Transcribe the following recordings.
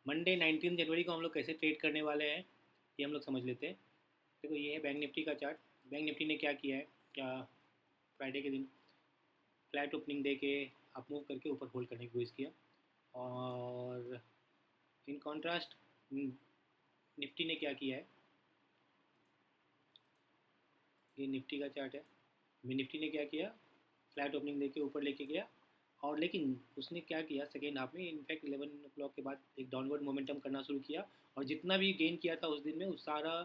Monday 19 जनवरी को हम लोग कैसे ट्रेड करने वाले हैं ये हम लोग समझ लेते हैं। देखो ये है बैंक निफ्टी का चार्ट। बैंक निफ्टी ने क्या किया है, क्या फ्राइडे के दिन फ्लैट ओपनिंग दे के अप मूव करके ऊपर होल्ड करने की कोशिश किया, और इन कॉन्ट्रास्ट निफ्टी ने क्या किया है, ये निफ्टी का चार्ट है। निफ्टी ने क्या किया, फ्लैट ओपनिंग देके ऊपर लेके गया, और लेकिन उसने क्या किया सेकेंड हाफ में, इनफैक्ट 11 o'clock के बाद एक डाउनवर्ड मोमेंटम करना शुरू किया, और जितना भी गेन किया था उस दिन में उस सारा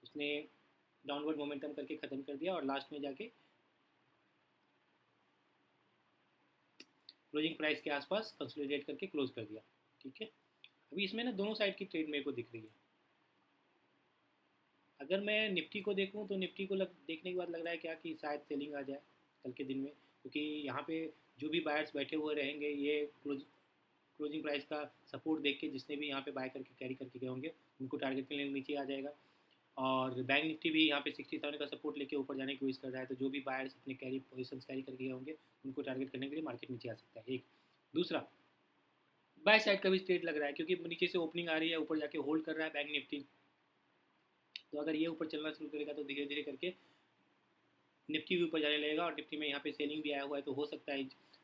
उसने डाउनवर्ड मोमेंटम करके ख़त्म कर दिया, और लास्ट में जाके क्लोजिंग प्राइस के आसपास कंसोलिडेट करके क्लोज कर दिया। ठीक है, अभी इसमें ना दोनों साइड की ट्रेड मेरे को दिख रही है। अगर मैं निफ्टी को देखूं तो निफ्टी को देखने के बाद लग रहा है क्या कि शायद सेलिंग आ जाए कल के दिन में, क्योंकि यहाँ पे जो भी बायर्स बैठे हुए रहेंगे ये क्लोजिंग प्राइस का सपोर्ट देख के जिसने भी यहाँ पे बाय करके कैरी करके गए होंगे उनको टारगेट के लिए नीचे आ जाएगा। और बैंक निफ्टी भी यहाँ पे 67 का सपोर्ट लेके ऊपर जाने की कोशिश कर रहा है, तो जो भी बायर्स अपने कैरी पोजिशन कैरी करके गए होंगे उनको टारगेट करने के लिए मार्केट नीचे आ सकता है। एक दूसरा, बाय साइड का भी स्ट्रेट लग रहा है, क्योंकि नीचे से ओपनिंग आ रही है, ऊपर जाके होल्ड कर रहा है बैंक निफ्टी। तो अगर ये ऊपर चलना शुरू करेगा तो धीरे धीरे करके निफ्टी भी ऊपर जाने लगेगा, और निफ्टी में यहाँ पे सेलिंग भी आया हुआ है, तो हो सकता है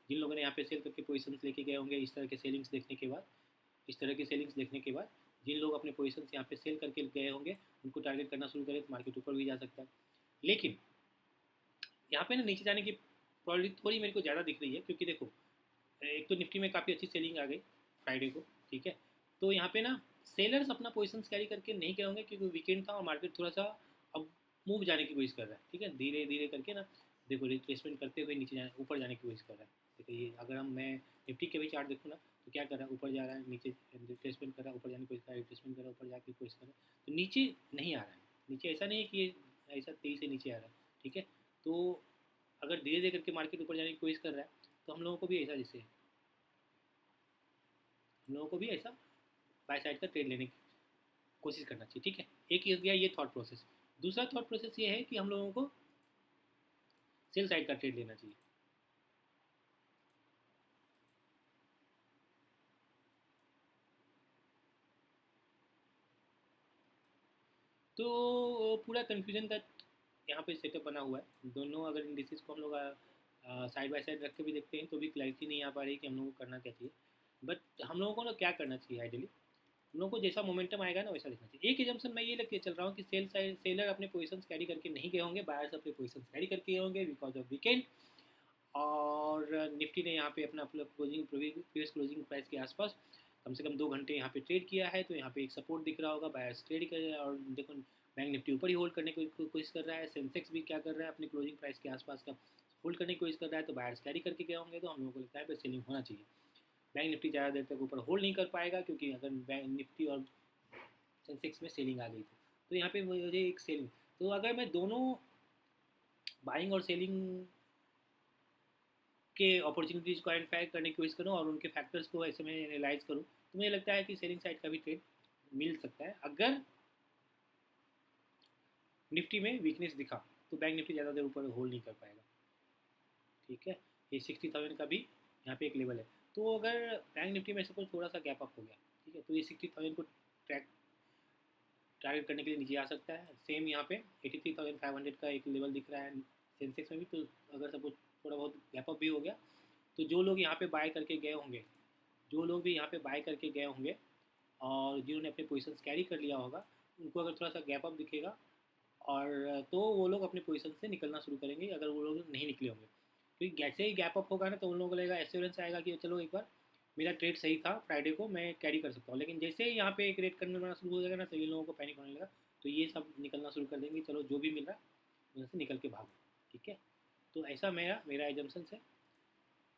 जिन लोगों ने यहाँ पे सेल करके पोजीशंस लेके गए होंगे इस तरह के सेलिंग्स देखने के बाद, इस तरह की सेलिंग्स देखने के बाद जिन लोग अपने पोजीशंस यहाँ पे सेल करके गए होंगे उनको टारगेट करना शुरू करें तो मार्केट ऊपर भी जा सकता है। लेकिन यहाँ पे ना नीचे जाने की प्रॉबिलिटी थोड़ी मेरे को ज़्यादा दिख रही है, क्योंकि देखो एक तो निफ्टी में काफ़ी अच्छी सेलिंग आ गई फ्राइडे को। ठीक है, तो यहाँ पे ना सेलर्स अपना पोजीशन कैरी करके नहीं गए होंगे, क्योंकि वीकेंड था और मार्केट थोड़ा सा अब मूव जाने की कोशिश कर रहा है। ठीक है, धीरे धीरे करके ना देखो रिट्रेसमेंट करते हुए नीचे जाने ऊपर जाने की कोशिश कर रहा है। देखो ये अगर मैं निफ्टी के भी चार्ट देखूँ ना तो क्या कर रहा है, ऊपर जा रहा है, नीचे रिट्रेसमेंट कर रहा है, ऊपर जाने की कोशिश कर रहा है, रिट्रेसमेंट कर रहा है, ऊपर जाने की कोशिश कर रहा है, तो नीचे नहीं आ रहा है। नीचे ऐसा नहीं है कि ये ऐसा तेज़ी से नीचे आ रहा है। ठीक है, तो अगर धीरे धीरे करके मार्केट ऊपर जाने की कोशिश कर रहा है तो हम लोगों को भी ऐसा, जैसे हम लोगों को भी ऐसा बाय साइड का ट्रेड लेने की कोशिश करना चाहिए। ठीक है, एक हो गया ये थॉट प्रोसेस। दूसरा थॉट प्रोसेस ये है कि हम लोगों को सेल साइड का ट्रेड लेना चाहिए। तो पूरा कन्फ्यूजन का यहाँ पे सेटअप बना हुआ है। दोनों अगर इंडिसेस को हम लोग साइड बाय साइड रख के भी देखते हैं तो भी क्लैरिटी नहीं आ पा रही कि हम लोगों को करना क्या चाहिए। बट हम लोगों को ना क्या करना चाहिए, आइडियली हम लोगों को जैसा मोमेंटम आएगा ना वैसा देखना चाहिए। एक एजम्पशन मैं ये लेके चल रहा हूँ कि सेलर अपने पोजीशन कैरी करके नहीं गए होंगे, बायर्स अपने पोजीशन कैरी करके गए होंगे बिकॉज ऑफ वीकेंड, और निफ्टी ने यहाँ पे अपना क्लोजिंग प्रीवियस क्लोजिंग प्राइस के आसपास कम से कम 2 घंटे यहाँ पे ट्रेड किया है, तो यहाँ पे एक सपोर्ट दिख रहा होगा, बायर्स ट्रेड कर रहे हैं, और देखो बैंक निफ्टी ऊपर ही होल्ड करने की कोशिश कर रहा है, सेंसेक्स भी क्या कर रहा है अपनी क्लोजिंग प्राइस के आसपास का होल्ड करने की कोशिश कर रहा है, तो बायर्स कैरी करके गए होंगे, तो हम लोगों को लगता है सेलिंग होना चाहिए। बैंक निफ्टी ज़्यादा देर तक ऊपर होल्ड नहीं कर पाएगा, क्योंकि अगर बैंक निफ्टी और सेंसेक्स में सेलिंग आ गई तो यहाँ पे मुझे एक सेलिंग, तो अगर मैं दोनों बाइंग और सेलिंग के अपॉर्चुनिटीज़ को आइडेंटिफाई करने की कोशिश करूँ और उनके फैक्टर्स को ऐसे में एनालाइज करूँ, तो मुझे लगता है कि सेलिंग साइड का भी ट्रेड मिल सकता है। अगर निफ्टी में वीकनेस दिखा तो बैंक निफ्टी ज़्यादा देर ऊपर होल्ड नहीं कर पाएगा। ठीक है, ये 60,000 का भी यहाँ पे एक लेवल है। तो अगर बैंक निफ्टी में सपोज थोड़ा सा गैप अप हो गया, ठीक है, तो ये 60,000 को ट्रैक टारगेट करने के लिए नीचे आ सकता है। सेम यहाँ पे 83,500 का एक लेवल दिख रहा है सेंसेक्स में भी। तो अगर सपोज थोड़ा बहुत गैप अप भी हो गया तो जो लोग यहाँ पे बाय करके गए होंगे, जो लोग भी यहाँ पे बाय करके गए होंगे और जिन्होंने अपने पोजीशंस कैरी कर लिया होगा, उनको अगर थोड़ा सा गैप अप दिखेगा और तो वो लोग अपने पोजीशन से निकलना शुरू करेंगे, अगर वो लोग नहीं निकले होंगे। क्योंकि जैसे ही गैप अप होगा ना तो उन लोगों को लगेगा, एश्योरेंस आएगा कि चलो एक बार मेरा ट्रेड सही था, फ्राइडे को मैं कैरी कर सकता हूँ। लेकिन जैसे ही यहाँ पे एक रेट करने वाला शुरू हो जाएगा ना तो ये लोगों को पैनिक होने लगा, तो ये सब निकलना शुरू कर देंगे, चलो जो भी मिल रहा है वहाँ से निकल के भागो। ठीक है, तो ऐसा मेरा मेरा एजम्पन्स है।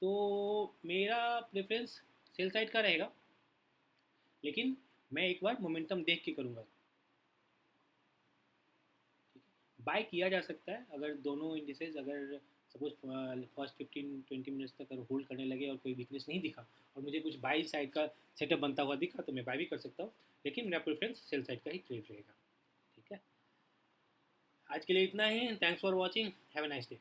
तो मेरा प्रेफरेंस सेल साइड का रहेगा, लेकिन मैं एक बार मोमेंटम देख के करूँगा। ठीक है, बाय किया जा सकता है अगर दोनों इंडिसेस, अगर सपोज फर्स्ट 15-20 मिनट्स तक अगर होल्ड करने लगे और कोई वीकनेस नहीं दिखा और मुझे कुछ बाई साइड का सेटअप बनता हुआ दिखा तो मैं बाय भी कर सकता हूँ, लेकिन मेरा प्रेफरेंस सेल साइड का ही ट्रेड रहेगा। ठीक है, आज के लिए इतना ही। Thanks for watching, have a nice day.